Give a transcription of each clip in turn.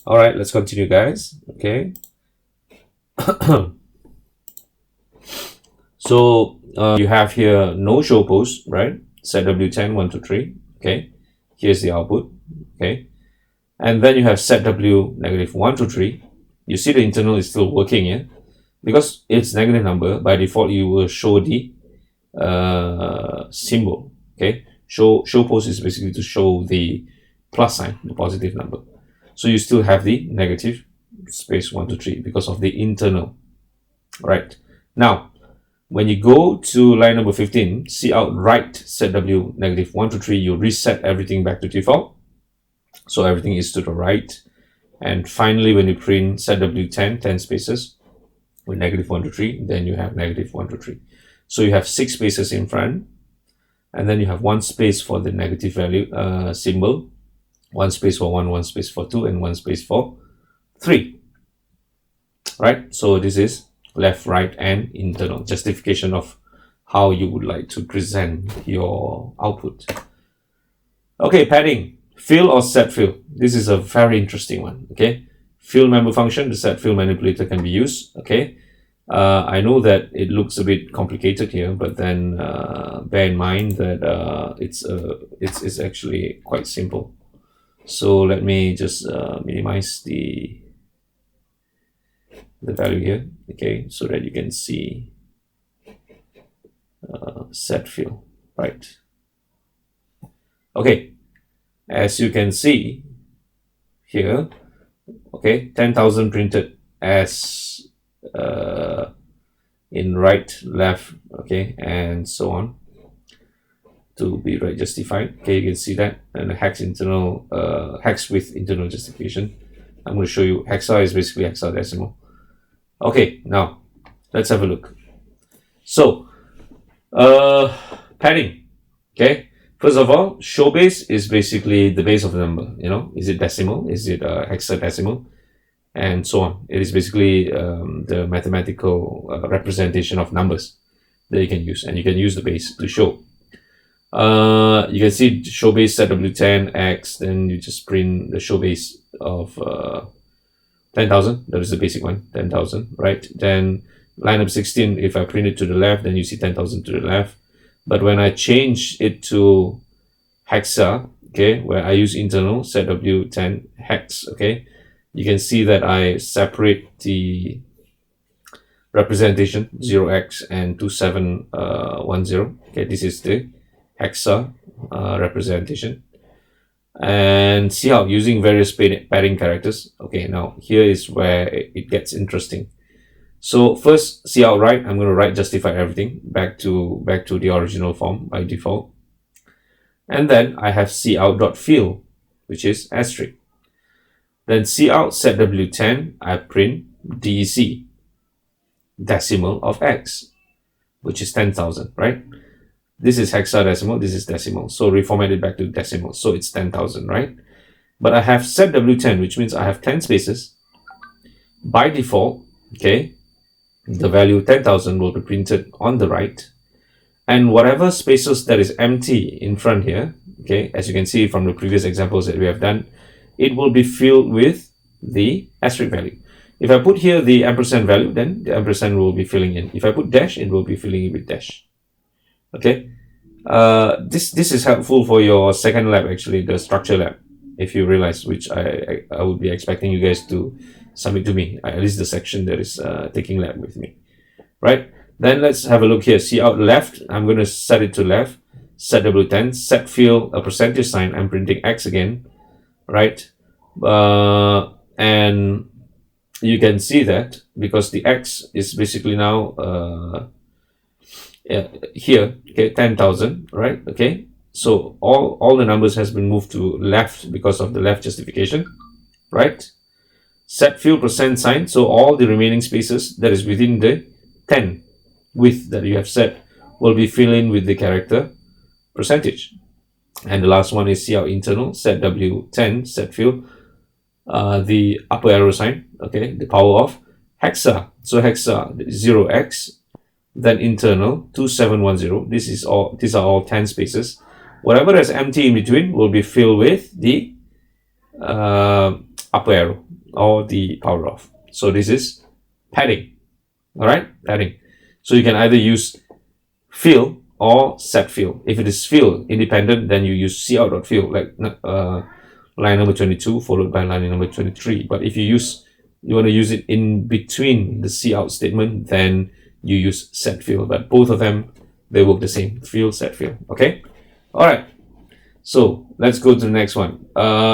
All right, let's continue, guys. Okay. So you have here no show post, right? Set W10, 1, 2, 3. Okay. Here's the output. Okay. And then you have set W negative 1, 2, 3. You see the internal is still working here. Because it's negative number, by default, you will show the symbol. Okay. Show post is basically to show the plus sign, the positive number. So you still have the negative space 1, 2, 3 because of the internal. Right. Now, when you go to line number 15, see out right set W negative 1, 2, 3, you reset everything back to default. So everything is to the right. And finally, when you print set W10, 10 spaces with negative 1, 2, 3, then you have negative 1, 2, 3. So you have 6 spaces in front. And then you have 1 space for the negative value symbol, 1 space for 1, 1 space for 2, and 1 space for 3. Right? So this is left, right, and internal justification of how you would like to present your output. Okay, padding, fill or SetFill. This is a very interesting one. Okay, fill member function, the SetFill manipulator can be used. Okay, I know that it looks a bit complicated here, but then bear in mind that it's actually quite simple. So let me just minimize the value here, okay, so that you can see SetFill, right? Okay, as you can see here, okay, 10,000 printed as in right, left, okay, and so on to be right justified. Okay, you can see that, and the hex internal hex with internal justification. I'm going to show you hexa is basically hexadecimal. Okay, now let's have a look. So padding. Okay, first of all, show base is basically the base of the number. You know, is it decimal? Is it hexadecimal? And so on. It is basically the mathematical representation of numbers that you can use, and you can use the base to show. You can see show base set W10 X, then you just print the show base of 10,000. That is the basic one, 10,000, right? Then line up 16, if I print it to the left, then you see 10,000 to the left. But when I change it to hexa, okay, where I use internal set W10 hex, okay, you can see that I separate the representation 0x and 2710. Okay, this is the hexa representation. And see how using various padding characters. Okay, now here is where it gets interesting. So first, see out right, I'm going to right justify everything back to the original form by default. And then I have cout.fill, which is asterisk. Then cout set W10, I print DEC, decimal of X, which is 10,000, right? This is hexadecimal, this is decimal. So reformat it back to decimal. So it's 10,000, right? But I have set W10, which means I have 10 spaces. By default, okay, the value 10,000 will be printed on the right. And whatever spaces that is empty in front here, okay, as you can see from the previous examples that we have done, it will be filled with the asterisk value. If I put here the ampersand value, then the ampersand will be filling in. If I put dash, it will be filling in with dash. Okay, this is helpful for your second lab, actually, the structure lab, if you realize, which I would be expecting you guys to submit to me, at least the section that is taking lab with me, right? Then let's have a look here. See out left, I'm going to set it to left, set W10, set fill a percentage sign, I'm printing X again, right? And you can see that because the X is basically now here, okay, 10,000, right? Okay, so all the numbers has been moved to left because of the left justification, right? Set fill percent sign, so all the remaining spaces that is within the 10 width that you have set will be filled in with the character percentage. And the last one is cout internal, set W10, set fill, the upper arrow sign, okay, the power of hexa. So hexa 0x, then internal 2710. These are all 10 spaces. Whatever is empty in between will be filled with the upper arrow or the power off. So this is padding. All right, padding. So you can either use fill or SetFill. If it is fill independent, then you use cout.fill, like line number 22 followed by line number 23. But if you want to use it in between the cout statement, then you use SetFill. But both of them, they work the same. Fill, SetFill. Okay. All right. So let's go to the next one.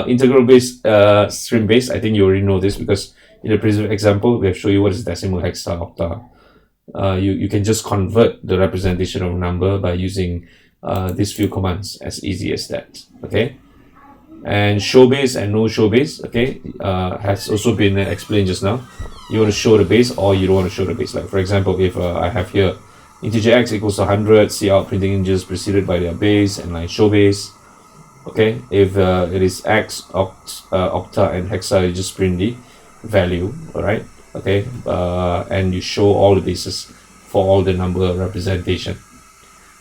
Integral base, string base. I think you already know this because in the previous example, we have shown you what is decimal, hexa, octa. You can just convert the representation of a number by using these few commands, as easy as that. Okay. And show base and no show base, okay, has also been explained just now. You want to show the base or you don't want to show the base. Like for example, if I have here integer x equals to 100, cout printing integers preceded by their base and like show base. Okay, if it is x, octa and hexa, you just print the value. All right, okay, and you show all the bases for all the number representation.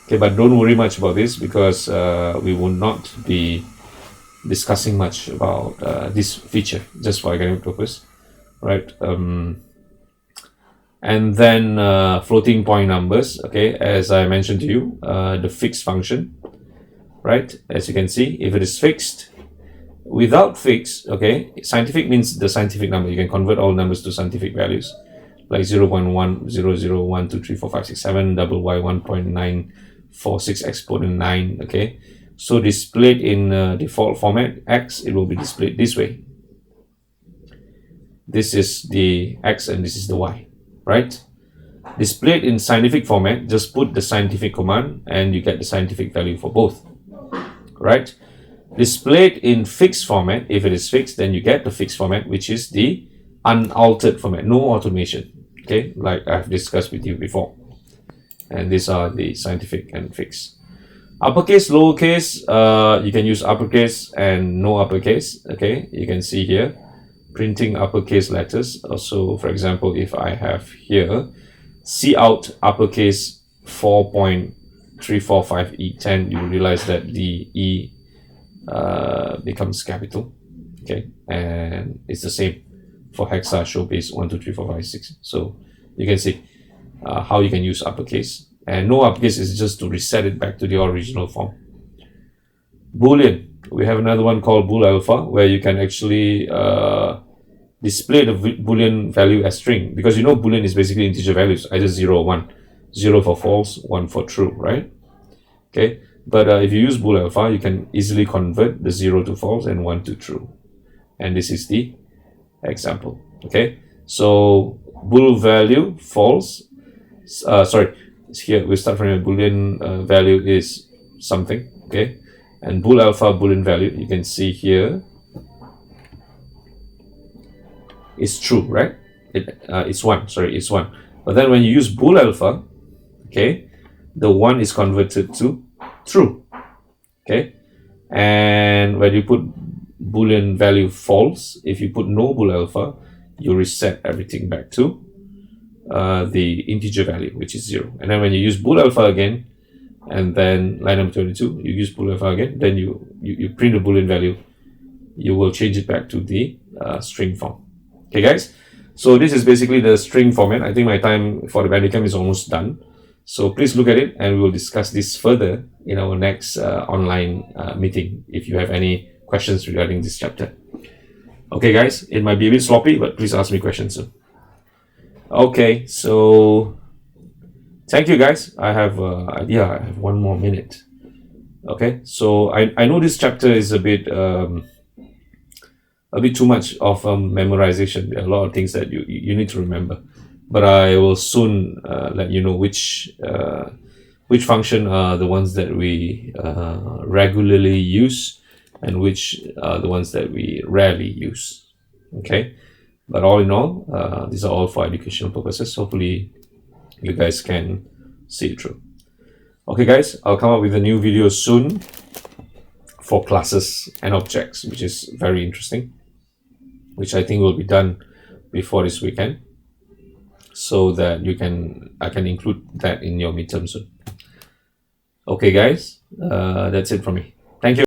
Okay, but don't worry much about this because we will not be discussing much about this feature just for academic purpose, right? And then floating point numbers, okay, as I mentioned to you, the fixed function, right? As you can see, if it is fixed, without fixed, okay, scientific means the scientific number. You can convert all numbers to scientific values like 0, 1, 1, 0, 0, 1, 2, 3, 4, 5, 6, 7, double y 1.946 exponent 9, okay. So displayed in default format x, it will be displayed this way. This is the x and this is the y, right? Displayed in scientific format, just put the scientific command and you get the scientific value for both, right? Displayed in fixed format, if it is fixed, then you get the fixed format, which is the unaltered format, no automation, okay, like I've discussed with you before. And these are the scientific and fixed. Uppercase, lowercase, you can use uppercase and no uppercase. Okay, you can see here printing uppercase letters. Also, for example, if I have here cout uppercase 4.345E10, you realize that the E becomes capital. Okay, and it's the same for hexa, show base 1, 2, 3, 4, 5, 6. So you can see how you can use uppercase. And no uppercase is just to reset it back to the original form. Boolean, we have another one called boolAlpha, where you can actually display the Boolean value as string, because you know Boolean is basically integer values, either 0 or 1. 0 for false, 1 for true, right? Okay, but if you use boolAlpha, you can easily convert the 0 to false and 1 to true. And this is the example. Okay, so bool value false, here we start from a Boolean value is something, okay, and boolAlpha Boolean value, you can see here is true, right? It's 1, sorry, it's 1. But then when you use boolAlpha, okay, the 1 is converted to true, okay, and when you put Boolean value false, if you put no boolAlpha, you reset everything back to the integer value, which is 0. And then when you use boolAlpha again, and then line number 22, you use boolAlpha again, then you print the Boolean value, you will change it back to the string form. Okay, guys, so this is basically the string format. I think my time for the Bandicam is almost done, so please look at it and we will discuss this further in our next online meeting if you have any questions regarding this chapter. Okay, guys, it might be a bit sloppy, but please ask me questions soon. Okay, so thank you, guys. I have I have 1 more minute. Okay, so I know this chapter is a bit too much of memorization. There are a lot of things that you need to remember, but I will soon let you know which function are the ones that we regularly use and which are the ones that we rarely use. Okay, but all in all, these are all for educational purposes. Hopefully you guys can see it through. Okay, guys, I'll come up with a new video soon for classes and objects, which is very interesting, which I think will be done before this weekend, so that I can include that in your midterm soon. Okay, guys, that's it from me. Thank you.